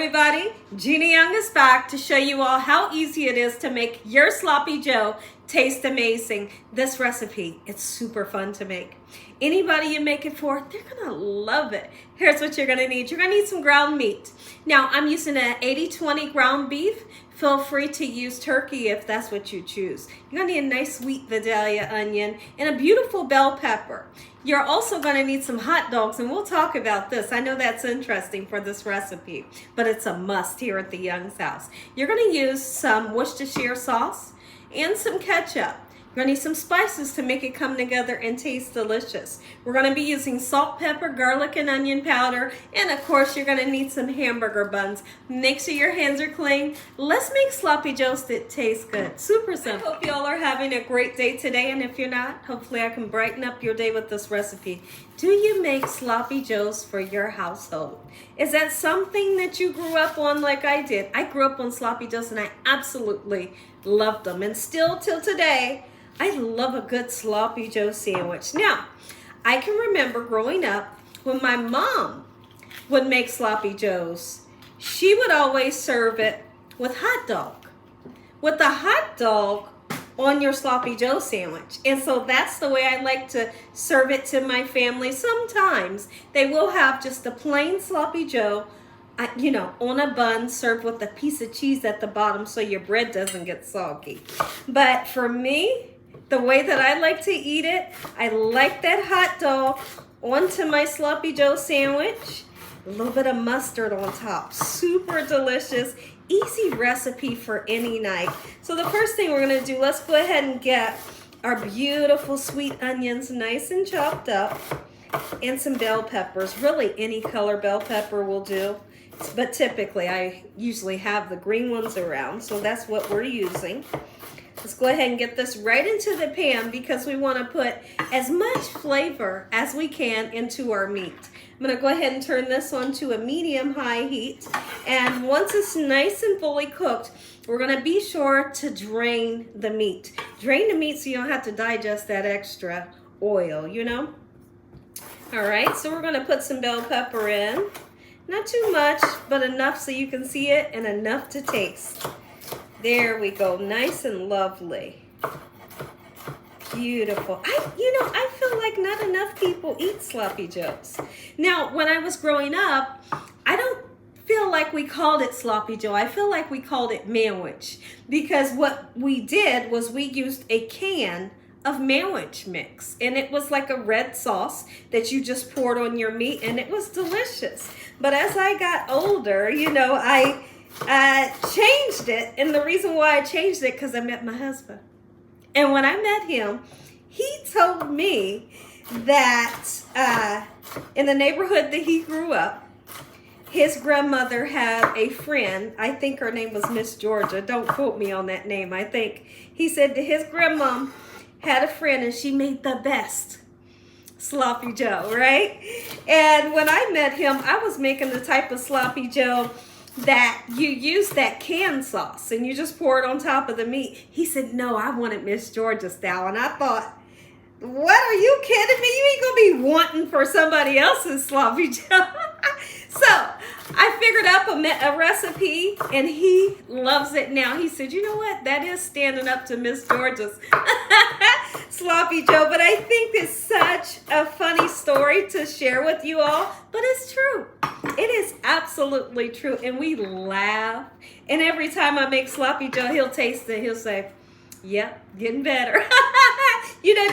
everybody, Jeannie Young is back to show you all how easy it is to make your Sloppy Joe taste amazing. This recipe, it's super fun to make. Anybody you make it for, they're gonna love it. Here's what you're gonna need. You're gonna need some ground meat. Now, I'm using an 80-20 ground beef. Feel free to use turkey if that's what you choose. You're gonna need a nice sweet Vidalia onion and a beautiful bell pepper. You're also gonna need some hot dogs, and we'll talk about this. I know that's interesting for this recipe, but it's a must here at the Young's house. You're gonna use some Worcestershire sauce and some ketchup. You're gonna need some spices to make it come together and taste delicious. We're gonna be using salt, pepper, garlic, and onion powder. And of course, you're gonna need some hamburger buns. Make sure your hands are clean. Let's make Sloppy Joes that taste good. Super simple. I hope y'all are having a great day today. And if you're not, hopefully I can brighten up your day with this recipe. Do you make Sloppy Joes for your household? Is that something that you grew up on like I did? I grew up on Sloppy Joes and I absolutely loved them. And still till today, I love a good Sloppy Joe sandwich. Now, I can remember growing up when my mom would make Sloppy Joes, she would always serve it with hot dog. With the hot dog on your Sloppy Joe sandwich. And so that's the way I like to serve it to my family. Sometimes they will have just a plain Sloppy Joe, on a bun served with a piece of cheese at the bottom so your bread doesn't get soggy. But for me, the way that I like to eat it, I like that hot dog onto my Sloppy Joe sandwich. A little bit of mustard on top. Super delicious. Easy recipe for any night. So the first thing we're gonna do, let's go ahead and get our beautiful sweet onions nice and chopped up, and some bell peppers. Really any color bell pepper will do, but typically I usually have the green ones around, so that's what we're using. Let's go ahead and get this right into the pan because we want to put as much flavor as we can into our meat. I'm going to go ahead and turn this on to a medium-high heat. And once it's nice and fully cooked, we're going to be sure to drain the meat. Drain the meat so you don't have to digest that extra oil, All right, so we're going to put some bell pepper in. Not too much, but enough so you can see it and enough to taste. There we go, nice and lovely. Beautiful. I feel like not enough people eat Sloppy Joes. Now, when I was growing up, I don't feel like we called it Sloppy Joe. I feel like we called it Manwich because what we did was we used a can of Manwich mix, and it was like a red sauce that you just poured on your meat, and it was delicious. But as I got older, I changed it, and the reason why I changed it because I met my husband. And when I met him, he told me that in the neighborhood that he grew up, his grandmother had a friend. I think her name was Miss Georgia. Don't quote me on that name. I think he said that his grandma had a friend and she made the best Sloppy Joe, right? And when I met him, I was making the type of Sloppy Joe that you use that canned sauce and you just pour it on top of the meat. He said, no, I wanted Miss Georgia style. And I thought, what, are you kidding me? You ain't gonna be wanting for somebody else's Sloppy Joe. So I figured up a recipe and he loves it now. He said, you know what? That is standing up to Miss Georgia's Sloppy Joe. But I think it's such a funny story to share with you all. But it's true. It is absolutely true. And we laugh. And every time I make Sloppy Joe, he'll taste it. He'll say, yep, getting better.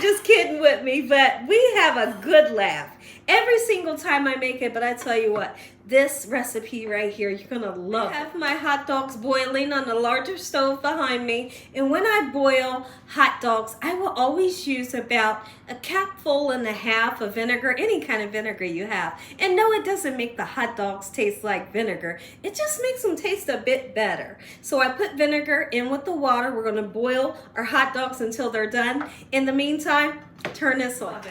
Just kidding with me. But we have a good laugh every single time I make it. But I tell you what, this recipe right here, you're gonna love it. I have my hot dogs boiling on the larger stove behind me. And when I boil hot dogs, I will always use about a capful and a half of vinegar, any kind of vinegar you have. And no, it doesn't make the hot dogs taste like vinegar. It just makes them taste a bit better. So I put vinegar in with the water. We're gonna boil our hot dogs until they're done. In the meantime, turn this off.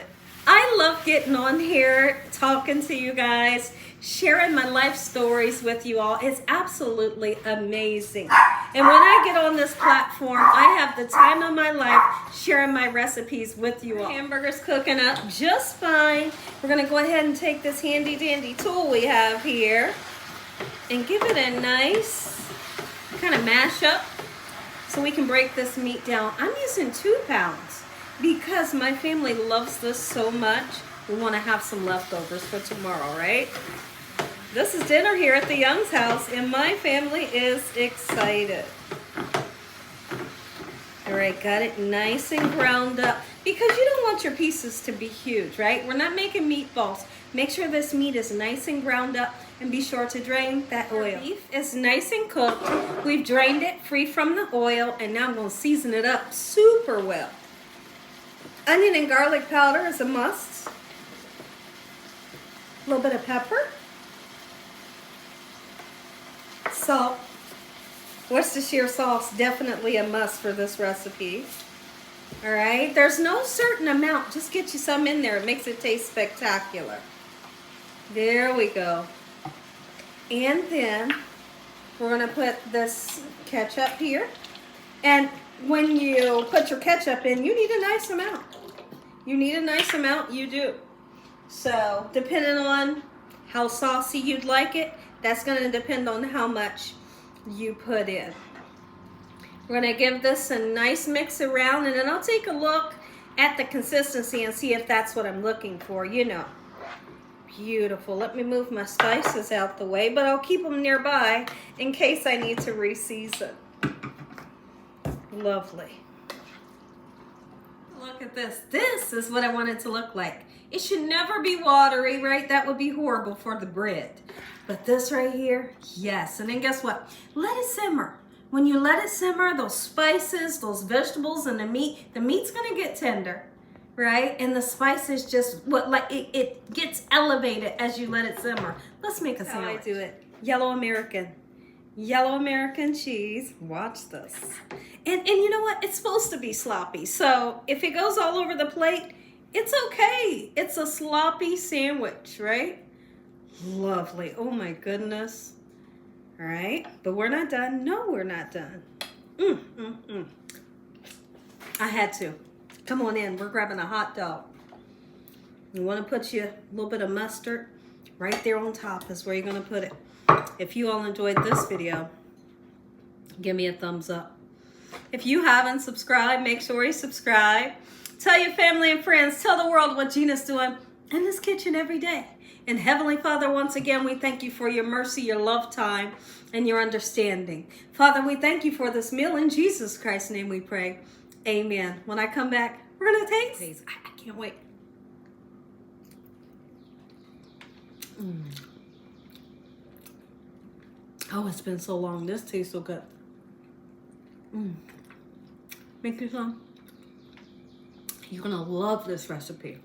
I love getting on here, talking to you guys, sharing my life stories with you all. It's absolutely amazing. And when I get on this platform, I have the time of my life sharing my recipes with you all. Hamburger's cooking up just fine. We're gonna go ahead and take this handy dandy tool we have here. and give it a nice kind of mash up so we can break this meat down. I'm using 2 pounds because my family loves this so much. We want to have some leftovers for tomorrow, right? This is dinner here at the Young's house, and my family is excited. All right, got it nice and ground up because you don't want your pieces to be huge, right? We're not making meatballs. Make sure this meat is nice and ground up, and be sure to drain that oil. Beef is nice and cooked. We've drained it free from the oil, and now I'm going to season it up super well. Onion and garlic powder is a must. A little bit of pepper. Salt. Worcestershire sauce, definitely a must for this recipe. All right, there's no certain amount. Just get you some in there. It makes it taste spectacular. There we go. And then we're going to put this ketchup here. And when you put your ketchup in, you need a nice amount. You need a nice amount, you do. So depending on how saucy you'd like it, that's going to depend on how much you put in. We're going to give this a nice mix around, and then I'll take a look at the consistency and see if that's what I'm looking for, you know. Beautiful. Let me move my spices out the way, but I'll keep them nearby in case I need to reseason. Lovely. Look at this. This is what I want it to look like. It should never be watery, right? That would be horrible for the bread. But this right here, yes. And then guess what? Let it simmer. When you let it simmer, those spices, those vegetables, and the meat's gonna get tender, right? And the spices just, it gets elevated as you let it simmer. Let's make a sandwich. How I do it. Yellow American cheese. Watch this. And you know what? It's supposed to be sloppy. So if it goes all over the plate, it's okay. It's a sloppy sandwich, right? Lovely. Oh my goodness. All right, but we're not done. No, we're not done. I had to. Come on in. We're grabbing a hot dog. You want to put you a little bit of mustard right there on top is where you're going to put it. If you all enjoyed this video, give me a thumbs up. If you haven't subscribed, make sure you subscribe. Tell your family and friends. Tell the world what Gina's doing in this kitchen every day. And Heavenly Father, once again, we thank you for your mercy, your love time, and your understanding. Father, we thank you for this meal. In Jesus Christ's name we pray. Amen. When I come back, we're going to taste. I can't wait. Oh, it's been so long. This tastes so good. Make you some. You're going to love this recipe.